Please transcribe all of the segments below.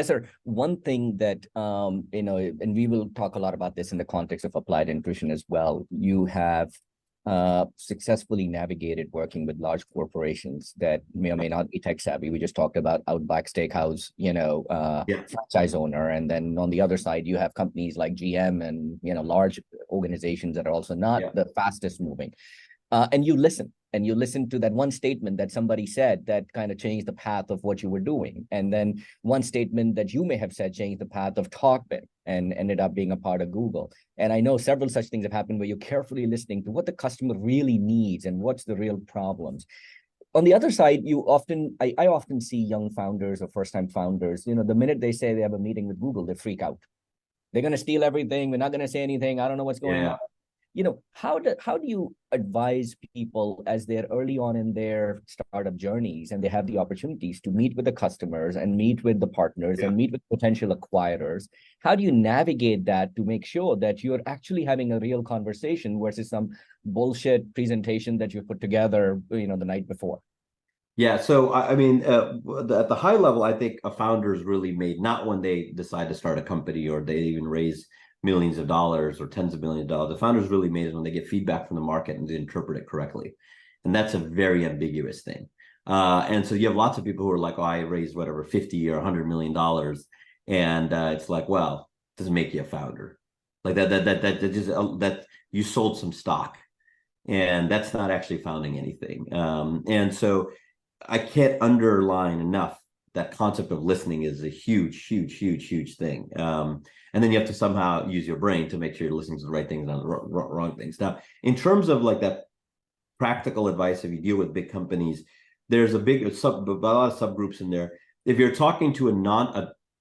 Kessler, one thing that, and we will talk a lot about this in the context of applied nutrition as well. You have successfully navigated working with large corporations that may or may not be tech savvy. We just talked about Outback Steakhouse, franchise owner. And then on the other side, you have companies like GM and, large organizations that are also not the fastest moving. And you listen to that one statement that somebody said that kind of changed the path of what you were doing. And then one statement that you may have said changed the path of TalkBit and ended up being a part of Google. And I know several such things have happened where you're carefully listening to what the customer really needs and what's the real problems. On the other side, I often see young founders or first-time founders, the minute they say they have a meeting with Google, they freak out. They're going to steal everything. We're not going to say anything. I don't know what's going on. How do you advise people as they're early on in their startup journeys and they have the opportunities to meet with the customers and meet with the partners and meet with potential acquirers? How do you navigate that to make sure that you're actually having a real conversation versus some bullshit presentation that you put together, the night before? Yeah, so at the high level, I think a founder is really made not when they decide to start a company or they even raise millions of dollars or tens of millions of dollars. The founder's really made is when they get feedback from the market and they interpret it correctly. And that's a very ambiguous thing. And so you have lots of people who are like, oh, I raised whatever, 50 or $100 million. And it's like, well, it doesn't make you a founder. Like that you sold some stock. And that's not actually founding anything. And so I can't underline enough that concept of listening is a huge, huge, huge, huge thing. And then you have to somehow use your brain to make sure you're listening to the right things and not the wrong things. Now, in terms of like that practical advice, if you deal with big companies, there's a lot of subgroups in there. If you're talking to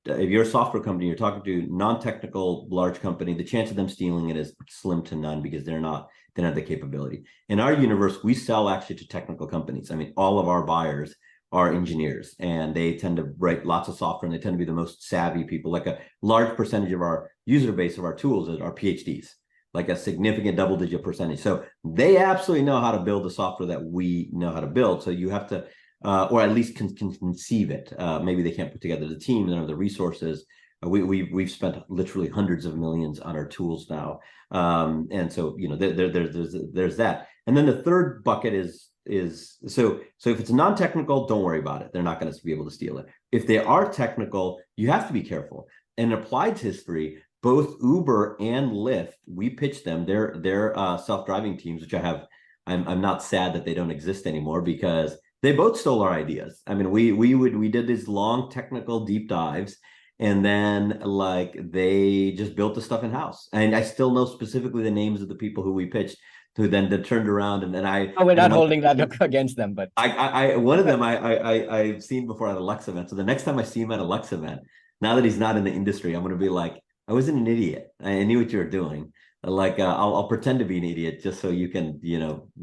if you're a software company, you're talking to a non-technical large company, the chance of them stealing it is slim to none because they don't have the capability. In our universe, we sell actually to technical companies. I mean, all of our buyers are engineers and they tend to write lots of software and they tend to be the most savvy people. Like a large percentage of our user base of our tools are PhDs, like a significant double-digit percentage. So they absolutely know how to build the software that we know how to build. So you have to, or at least can conceive it. Maybe they can't put together the team, they don't have the resources. We've spent literally hundreds of millions on our tools now. And so, there's that. And then the third bucket is so if it's non-technical, don't worry about it. They're not going to be able to steal it. If they are technical, you have to be careful. In applied history, both Uber and Lyft, we pitched them their self-driving teams, which I'm not sad that they don't exist anymore because they both stole our ideas. I mean, we did these long technical deep dives. And then like they just built the stuff in-house. And I still know specifically the names of the people who we pitched who then turned around and then we're not holding that against them, but one of them I've seen before at a Lux event. So the next time I see him at a Lux event, now that he's not in the industry, I'm going to be like, I wasn't an idiot. I knew what you were doing. Like I'll pretend to be an idiot just so you can,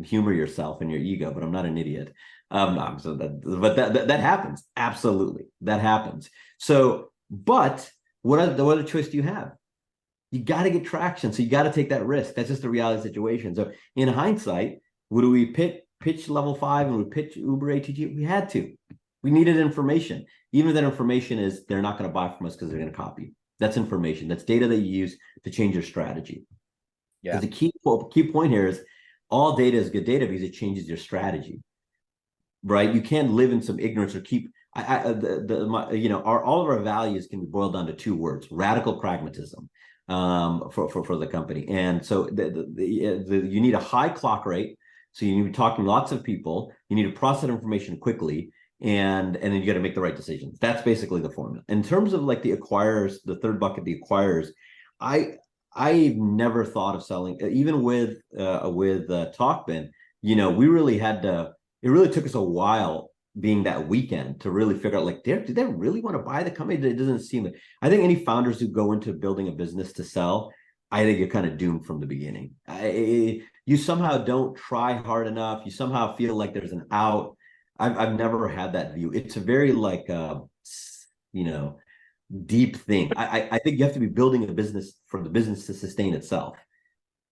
humor yourself and your ego, but I'm not an idiot. But that happens. Absolutely. That happens. So, but what other choice do you have? You got to get traction. So you got to take that risk. That's just the reality situation. So in hindsight, would we pitch level 5 and we pitch Uber ATG? We had to. We needed information. Even if that information is they're not going to buy from us because they're going to copy. That's information. That's data that you use to change your strategy. Yeah. The key point here is all data is good data because it changes your strategy. Right? You can't live in some ignorance or keep all of our values can be boiled down to 2 words: radical pragmatism for the company. And so you need a high clock rate. So you need to be talking to lots of people. You need to process information quickly, and then you got to make the right decisions. That's basically the formula. In terms of like the acquirers, the third bucket, the acquirers, I never thought of selling, even with TalkBin. We really had to. It really took us a while, being that weekend, to really figure out, like, do they really want to buy the company? It doesn't seem like. I think any founders who go into building a business to sell, I think you're kind of doomed from the beginning. You somehow don't try hard enough. You somehow feel like there's an out. I've never had that view. It's a very deep thing. I think you have to be building a business for the business to sustain itself.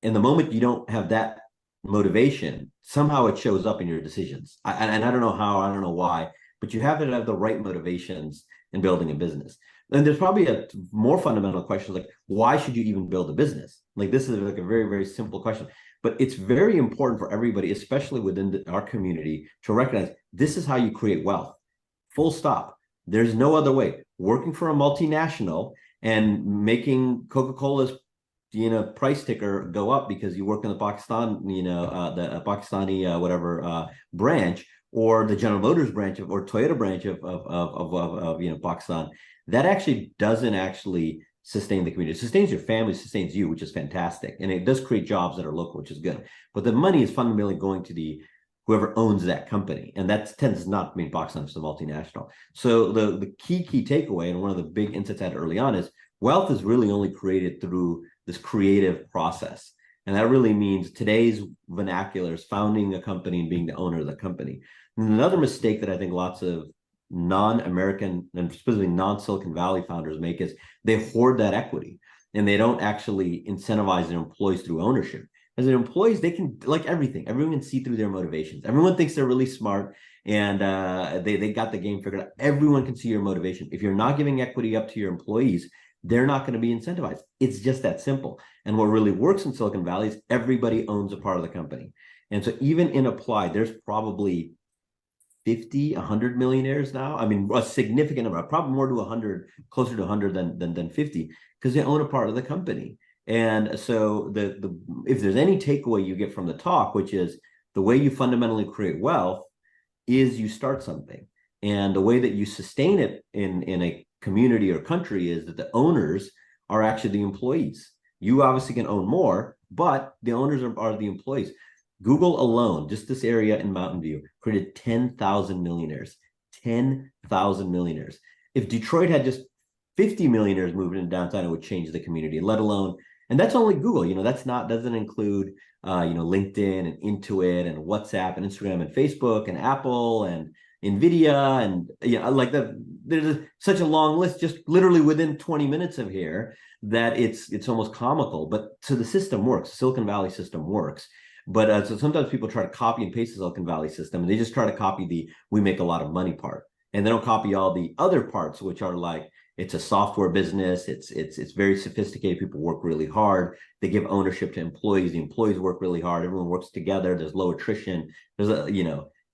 And the moment you don't have that motivation, somehow it shows up in your decisions. And I don't know how, I don't know why, but you have to have the right motivations in building a business. And there's probably a more fundamental question, like, why should you even build a business? Like, this is like a very, very simple question, but it's very important for everybody, especially within our community, to recognize this is how you create wealth. Full stop. There's no other way. Working for a multinational and making Coca-Cola's price ticker go up because you work in the Pakistan, the Pakistani whatever branch, or the General Motors branch or Toyota branch of Pakistan, that actually doesn't actually sustain the community. It sustains your family, sustains you, which is fantastic, and it does create jobs that are local, which is good. But the money is fundamentally going to the whoever owns that company, and that tends not to mean Pakistan, it's a multinational. So the key takeaway, and one of the big insights I had early on, is wealth is really only created through this creative process. And that really means today's vernacular is founding a company and being the owner of the company. And another mistake that I think lots of non-American and specifically non-Silicon Valley founders make is they hoard that equity and they don't actually incentivize their employees through ownership. As their employees, they can, like everything, everyone can see through their motivations. Everyone thinks they're really smart and they got the game figured out. Everyone can see your motivation. If you're not giving equity up to your employees, they're not going to be incentivized. It's just that simple. And what really works in Silicon Valley is everybody owns a part of the company. And so even in Applied, there's probably 50, 100 millionaires now. I mean, a significant number, probably more to 100, closer to 100 than 50, because they own a part of the company. And so if there's any takeaway you get from the talk, which is the way you fundamentally create wealth is you start something. And the way that you sustain it in a community or country is that the owners are actually the employees. You obviously can own more, but the owners are the employees. Google alone, just this area in Mountain View, created 10,000 millionaires. 10,000 millionaires. If Detroit had just 50 millionaires moving in downtown, it would change the community, let alone, and that's only Google. Doesn't include LinkedIn and Intuit and WhatsApp and Instagram and Facebook and Apple and Nvidia and there's such a long list just literally within 20 minutes of here that it's almost comical. But so the system works. The Silicon Valley system works. But so sometimes people try to copy and paste the Silicon Valley system, and they just try to copy the we make a lot of money part, and they don't copy all the other parts, which are like it's a software business. It's very sophisticated. People work really hard. They give ownership to employees. The employees work really hard. Everyone works together. There's low attrition.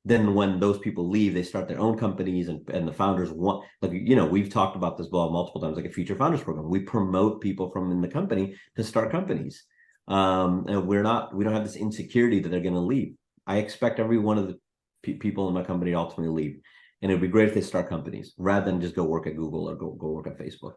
Then when those people leave, they start their own companies, and the founders want, we've talked about this multiple times, like a future founders program. We promote people from in the company to start companies. And we don't have this insecurity that they're going to leave. I expect every one of the people in my company to ultimately leave. And it'd be great if they start companies rather than just go work at Google or go work at Facebook.